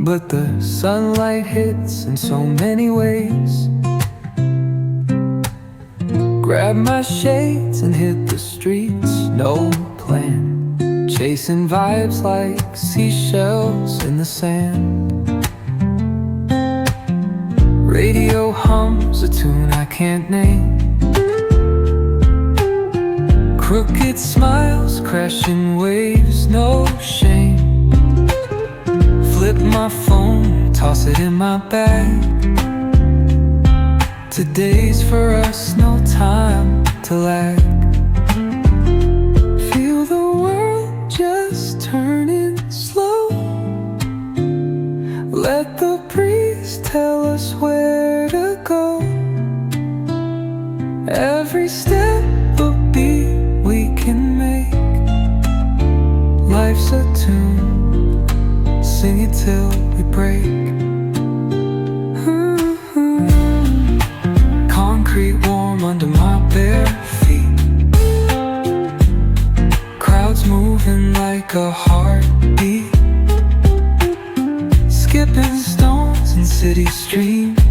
but the sunlight hits in so many ways. Grab my shades and hit the streets, no plan, chasing vibes like seashells in the sand. Radio hums a tune I can't name. Crooked smiles, crashing waves, no shame. Flip my phone, toss it in my bag. Today's for us, no time to lag. Feel the world just turning slow. Let the breeze tell us where to go. Every step a beat we can make. Life's a tune, sing it till we break. Concrete warm under my bare feet. Crowds moving like a heartbeat. Skipping stones in city streets.